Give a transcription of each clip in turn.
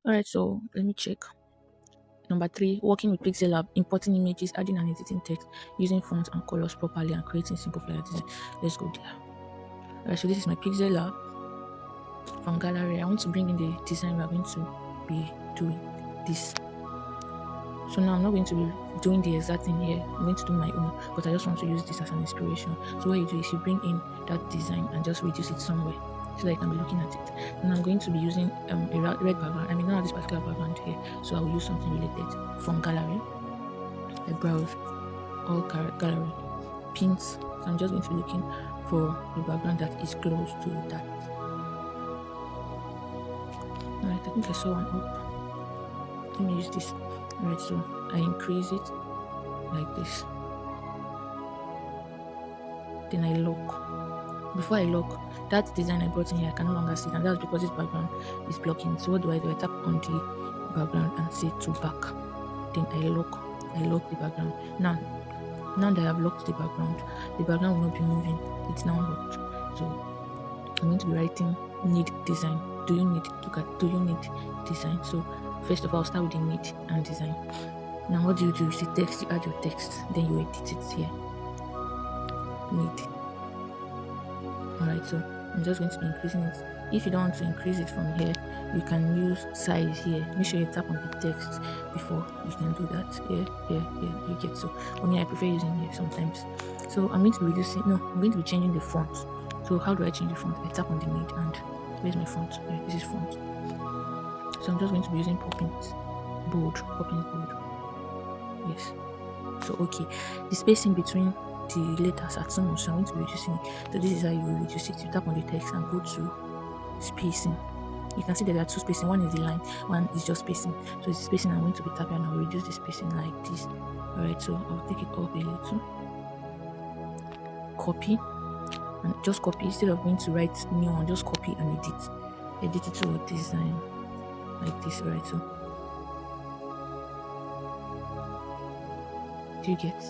Alright, so let me check. Number 3, working with pixelab, importing images, adding and editing text, using fonts and colors properly, and creating simple flyer design. Let's go there. Alright, so this is my pixelab from gallery. I want to bring in the design we are going to be doing this. So now I'm not going to be doing the exact thing here. I'm going to do my own, but I just want to use this as an inspiration. So what you do is you bring in that design and just reduce it somewhere so that you can be looking at it. And I'm going to be using a red background. I mean, not this particular background here, so I will use something related from gallery. I browse all gallery pins. So I'm just going to be looking for a background that is close to that. Alright, I think I saw one up. Let me use this. Alright, so I increase it like this. Then I lock. Before I lock, that design I brought in here, I can no longer see it, and that's because this background is blocking it. So what do? I tap on the background and say to back. Then I lock the background. Now that I have locked the background will not be moving. It's now locked. So I'm going to be writing need design. Do you need design? So first of all, I'll start with the need and design. Now what do? You see text, you add your text, then you edit it here. Need. Alright, so I'm just going to be increasing it. If you don't want to increase it from here, you can use size here. Make sure you tap on the text before you can do that. Here, you get. So for me, I prefer using here sometimes. So I'm going to be changing the font. So how do I change the font? I tap on the need, and where's my font? Yeah, this is font. So I'm just going to be using Poppins bold. Yes. So okay, the spacing between the letters at so much, so I'm going to be reducing it. So this is how you will reduce it. You tap on the text and go to spacing. You can see that there are two spacing. One is the line, one is just spacing. So it's spacing I'm going to be tapping, and I'll reduce the spacing like this. Alright, so I'll take it up a little. Copy, and just copy instead of going to write new one. Just copy and edit it to a design like this. Alright, so do you get?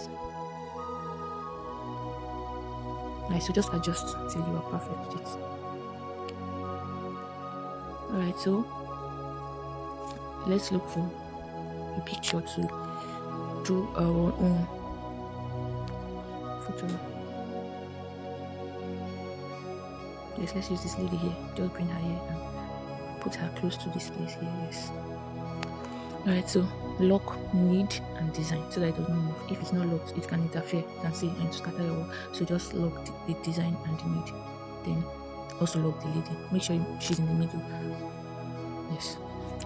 Right, so just adjust till you are perfect with it. Alright, so let's look for a picture to do our own photo. Yes, let's use this lady here. Just bring her here and put her close to this place here. Yes. Alright, so lock need and design so that it does not move. If it's not locked, it can interfere. You can see and scatter your work. So just lock the design and the need. Then also lock the lady. Make sure she's in the middle. Yes.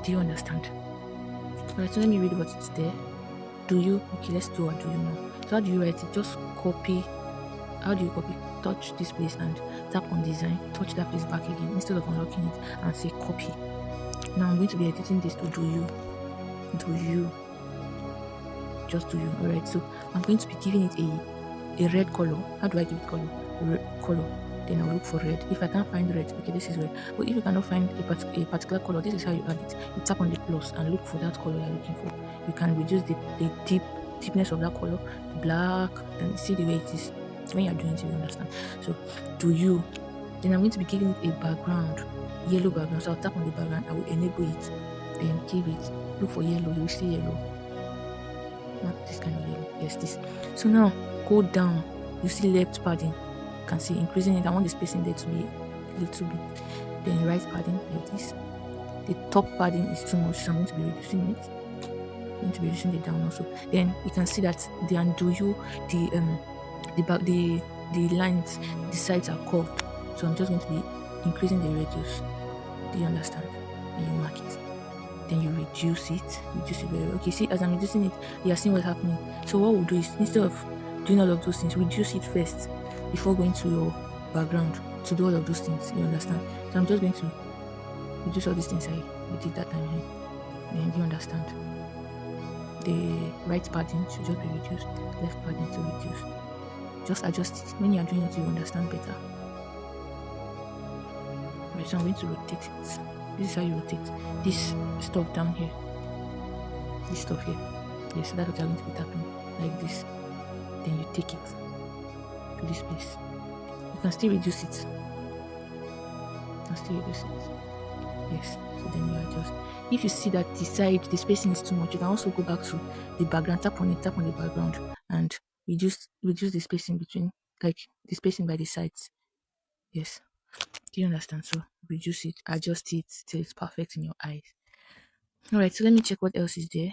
Do you understand? Alright, so let me read what is there. Do you? Okay, let's do what do you know. So how do you write it? Just copy. How do you copy? Touch this place and tap on design. Touch that place back again instead of unlocking it and say copy. Now I'm going to be editing this to do you. Just do you. Alright, so I'm going to be giving it a red color. How do I give it color? Red color. Then I'll look for red. If I can't find red, okay, this is red. But if you cannot find a particular color, this is how you add it. You tap on the plus and look for that color you're looking for. You can reduce the deepness of that color to black, and see the way it is. When you're doing it, you understand. So do you. Then I'm going to be giving it a background, yellow background. So I'll tap on the background, I will enable it, then give it. Look for yellow, you will see yellow. Not this kind of yellow. Yes, this. So now go down. You see left padding. You can see increasing it. I want the spacing there to be a little bit. Then right padding like this. The top padding is too much, so I'm going to be reducing it. I'm going to be reducing it down also. Then you can see that the undo you, the lines, the sides are curved. So I'm just going to be increasing the radius. Do you understand? And you mark it. Then you reduce it very well. Okay, see, as I'm reducing it, you are seeing what's happening. So what we'll do is, instead of doing all of those things, reduce it first before going to your background to do all of those things. You understand? So I'm just going to reduce all these things I did that time here. Then you understand? The right padding should just be reduced, left padding to reduce. Just adjust it. When you are doing it, you understand better. Right, so I'm going to rotate it. This is how you rotate this stuff down here. This stuff here. Yes, so that's what you're going to be tapping. Like this. Then you take it to this place. You can still reduce it. Yes. So then you adjust. If you see that the spacing is too much, you can also go back to the background, tap on it, tap on the background, and reduce the spacing between, like the spacing by the sides. Yes. Do you understand? So reduce it, adjust it till it's perfect in your eyes. Alright, so let me check what else is there.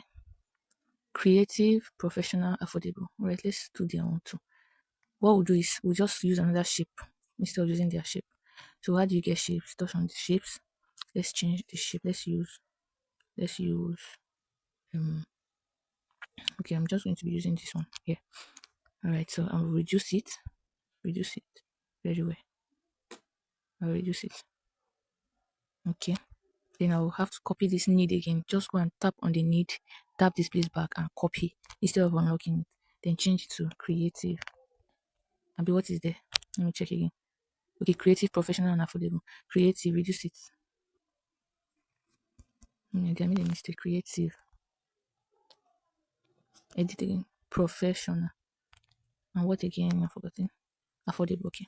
Creative, professional, affordable. Alright, let's do their own too. What we'll do is we'll just use another shape instead of using their shape. So how do you get shapes? Touch on the shapes. Let's change the shape. Let's use okay, I'm just going to be using this one here. Alright, so I'll reduce it very well. I'll reduce it. Okay, then I'll have to copy this need again. Just go and tap on the need, tap this place back and copy instead of unlocking it. Then change it to creative. And what is there? Let me check again. Okay, creative, professional, and affordable. Creative, reduce it. I made a mistake. Creative. Edit again. Professional. And what again? I've forgotten. Affordable. Okay.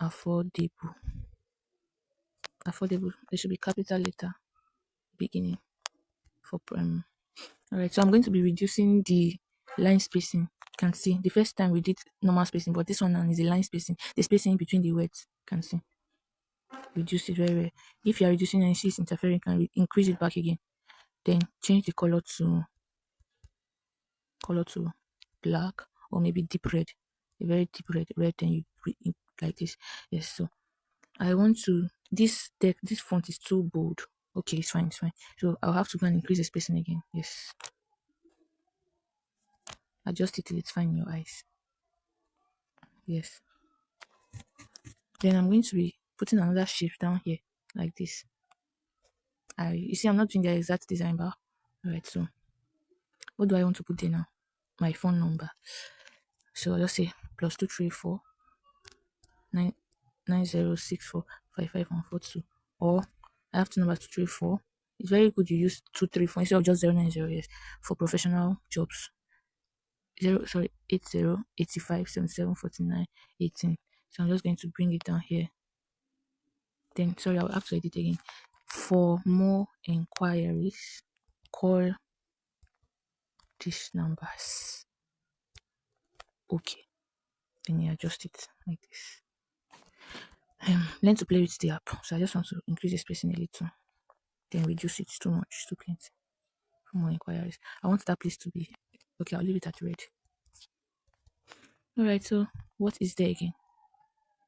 Affordable. Affordable. There should be capital letter beginning for Alright, so I'm going to be reducing the line spacing. You can see the first time we did normal spacing, but this one now is a line spacing. The spacing between the words. You can see. Reduce it very well. If you are reducing and you see it's interfering, you can increase it back again. Then change the color to black or maybe deep red, a very deep red. Then you like this. Yes. So I want to this font is too bold. Okay, it's fine. So I'll have to go and increase the spacing again. Yes. Adjust it till it's fine in your eyes. Yes. Then I'm going to be putting another shape down here like this. You see, I'm not doing the exact design bar. Alright, so what do I want to put there now? My phone number. So I'll just say +234 9064554142. Or I have two numbers 234. It's very good you use 234 instead of just 090. Yes, for professional jobs. 80 85 77 49 18. So I'm just going to bring it down here. Then sorry, I'll have to edit again. For more inquiries, call these numbers. Okay. Then you adjust it like this. Learn to play with the app. So I just want to increase the spacing a little. Then reduce it. It's too much. It's too plenty. For more inquiries. I want that place to be okay. I'll leave it at red. Alright, so what is there again?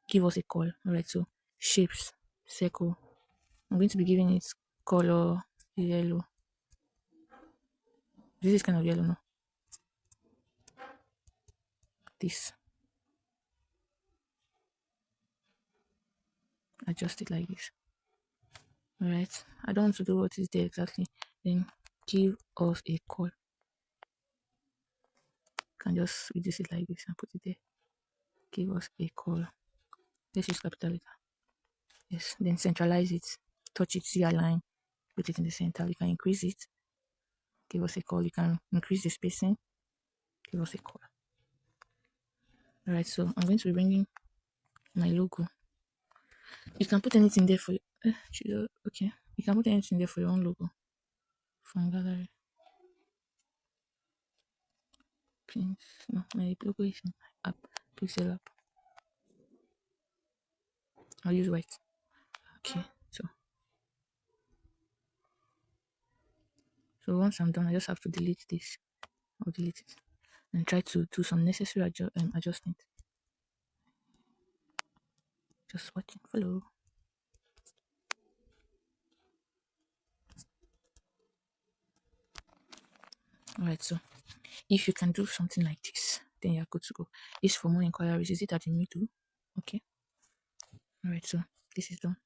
Give us a call. Alright, so shapes, circle. I'm going to be giving it color yellow. This is kind of yellow now. This. Adjust it like this. Alright, I don't want to do what is there exactly. Then give us a call. Can just reduce it like this and put it there. Give us a call. Let's use capital letter. Yes, then centralize it. Touch it, see a line, put it in the center. You can increase it. Give us a call. You can increase the spacing. Give us a call. Alright, so I'm going to be bringing my logo. You can put anything there for you. Okay. You can put anything there for your own logo. From gallery. Pins. No, my logo is in my app. Pixelab. I'll use white. Okay, so once I'm done, I just have to delete this. I'll delete it and try to do some necessary adjustment. Just watching. Follow. Alright, so if you can do something like this, then you're good to go. This for more inquiries. Is it at the middle? Okay. Alright, so this is done.